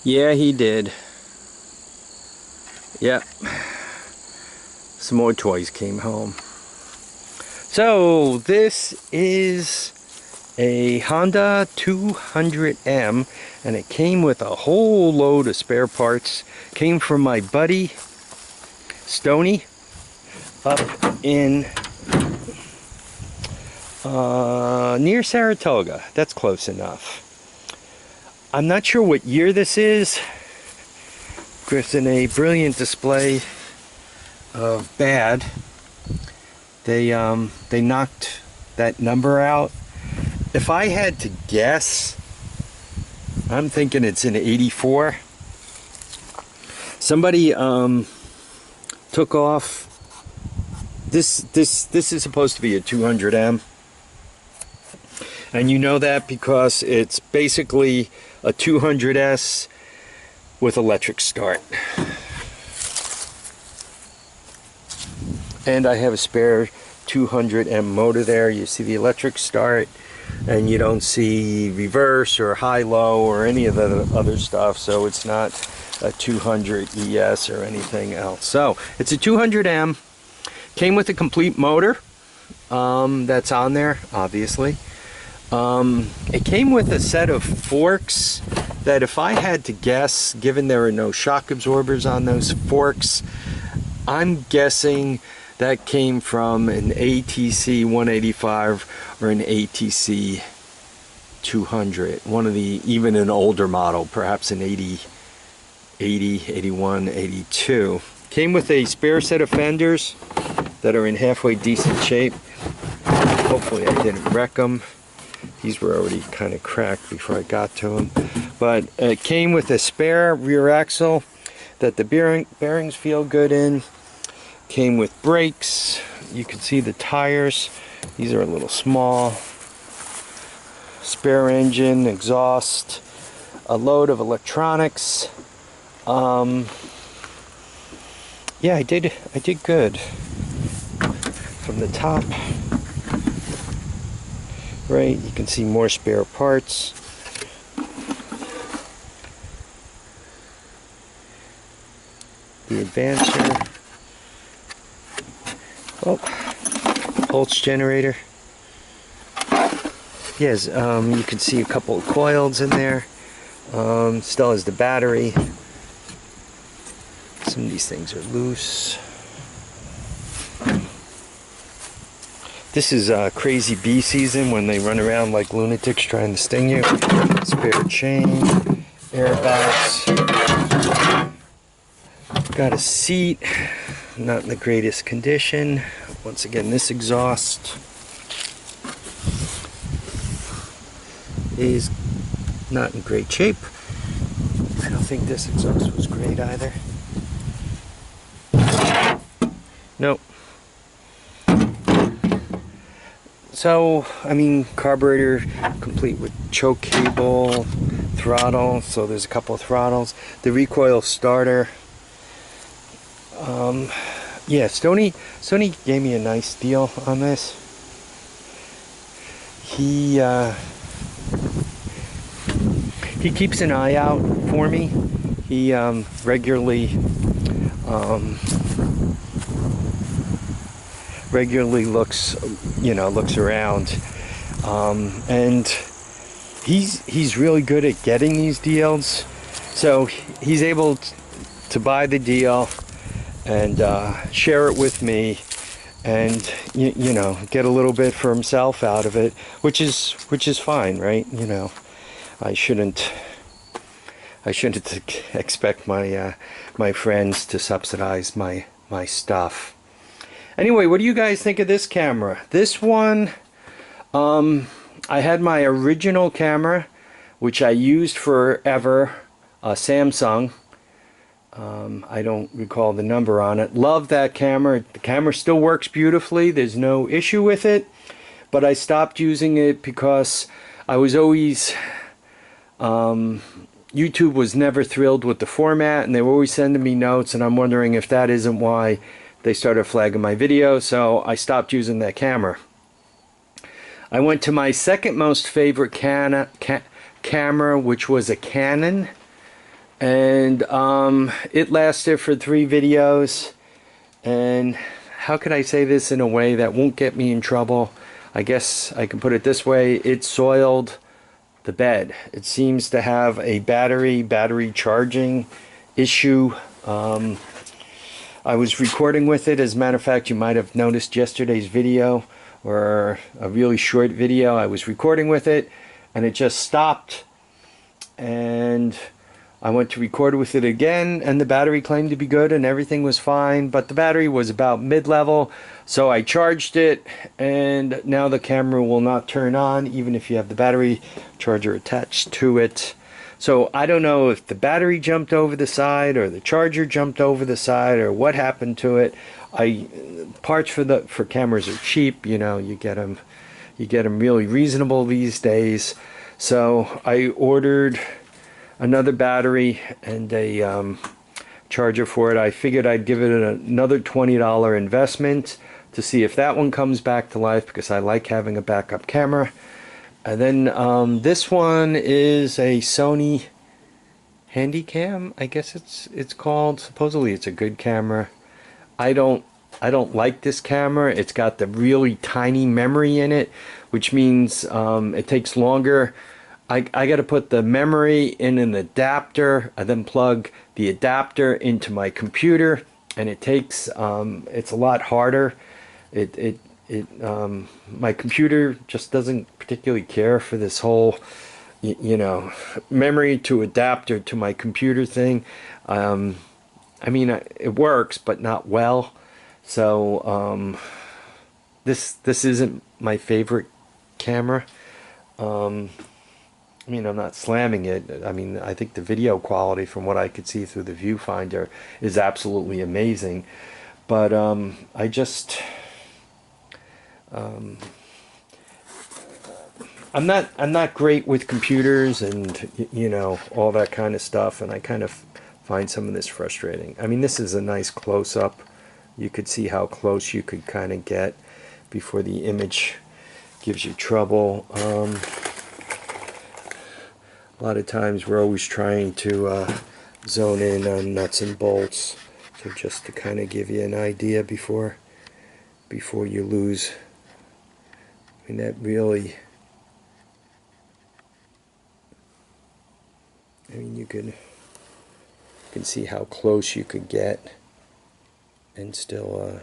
Yeah, he did. Yep. Some more toys came home. So this is a Honda 200M, and it came with a whole load of spare parts. Came from my buddy Stoney up in near Saratoga. That's close enough. I'm not sure what year this is. It's in a brilliant display of bad. They knocked that number out. If I had to guess, I'm thinking it's an 84. Somebody took off. This is supposed to be a 200M, and you know that because it's basically a 200S with electric start. And I have a spare 200M motor there. You see the electric start, and you don't see reverse or high-low or any of the other stuff, so it's not a 200 ES or anything else. So it's a 200M. Came with a complete motor that's on there, obviously. It came with a set of forks that, if I had to guess, given there are no shock absorbers on those forks, I'm guessing that came from an ATC 185 or an ATC 200. One of the, even an older model, perhaps an 80, 81, 82. Came with a spare set of fenders that are in halfway decent shape. Hopefully I didn't wreck them. These were already kind of cracked before I got to them. But it came with a spare rear axle that the bearings feel good in. Came with brakes. You can see the tires. These are a little small. Spare engine, exhaust, a load of electronics. Yeah, I did good. From the top, right, you can see more spare parts. The advancer. Oh, pulse generator. Yes, you can see a couple of coils in there. Still has the battery. Some of these things are loose. This is crazy bee season when they run around like lunatics trying to sting you. Spare chain, airbox. Got a seat, not in the greatest condition. Once again, this exhaust is not in great shape. I don't think this exhaust was great either. Nope. So, I mean, carburetor complete with choke cable, throttle, so there's a couple of throttles. The recoil starter. Yeah, Stoney gave me a nice deal on this. He keeps an eye out for me. He regularly looks, looks around, and he's really good at getting these deals. So he's able to buy the deal and share it with me, and you know, get a little bit for himself out of it, which is fine, right? You know, I shouldn't expect my friends to subsidize my stuff. Anyway, what do you guys think of this camera? This one, I had my original camera, which I used forever, Samsung. I don't recall the number on it. Love that camera. The camera still works beautifully. There's no issue with it. But I stopped using it because I was always... YouTube was never thrilled with the format, and they were always sending me notes, and I'm wondering if that isn't why they started flagging my video, so I stopped using that camera. I went to my second most favorite camera, which was a Canon. and it lasted for 3 videos. And how could I say this in a way that won't get me in trouble? I guess I can put it this way: it soiled the bed. It seems to have a battery charging issue. I was recording with it. As a matter of fact, you might have noticed yesterday's video, or a really short video. I was recording with it and it just stopped, and I went to record with it again, and the battery claimed to be good and everything was fine, but the battery was about mid-level. So I charged it, and now the camera will not turn on even if you have the battery charger attached to it. So I don't know if the battery jumped over the side or the charger jumped over the side or what happened to it. Parts for cameras are cheap, you know. You get them really reasonable these days. So I ordered another battery and a charger for it. I figured I'd give it another $20 investment to see if that one comes back to life, because I like having a backup camera. And then this one is a Sony Handycam, I guess it's called. Supposedly it's a good camera. I don't like this camera. It's got the really tiny memory in it, which means it takes longer. I got to put the memory in an adapter, and then plug the adapter into my computer, and it takes it's a lot harder. My computer just doesn't particularly care for this whole, you know, memory to adapter to my computer thing. I mean, it works, but not well. So this isn't my favorite camera. I mean, I'm not slamming it. I mean, I think the video quality, from what I could see through the viewfinder, is absolutely amazing. But I just I'm not great with computers and, you know, all that kind of stuff, and I kind of find some of this frustrating. I mean, this is a nice close-up. You could see how close you could kind of get before the image gives you trouble. A lot of times we're always trying to zone in on nuts and bolts. So just to kind of give you an idea before you lose. I mean, that really, I mean, you can see how close you could get and still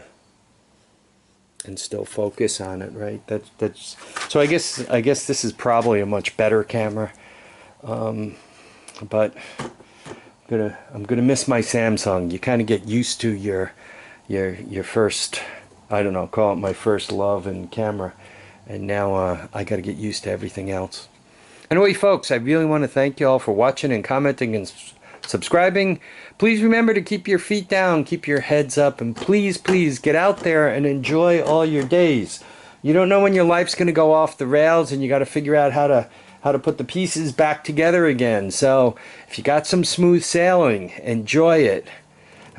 focus on it, right? That's so I guess this is probably a much better camera. But I'm gonna miss my Samsung. You kind of get used to your first, I don't know, call it my first love in camera, and now I got to get used to everything else. Anyway, folks, I really want to thank you all for watching and commenting and subscribing. Please remember to keep your feet down, keep your heads up, and please get out there and enjoy all your days. You don't know when your life's going to go off the rails, and you got to figure out how to put the pieces back together again. So if you got some smooth sailing, enjoy it.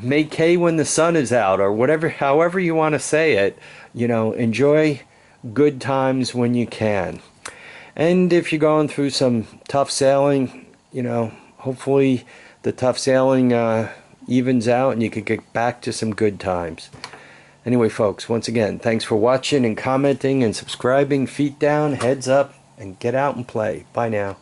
Make hay when the sun is out, or whatever, however you want to say it. You know, enjoy good times when you can. And if you're going through some tough sailing, you know, hopefully the tough sailing evens out and you can get back to some good times. Anyway, folks, once again, thanks for watching and commenting and subscribing. Feet down, heads up, and get out and play. Bye now.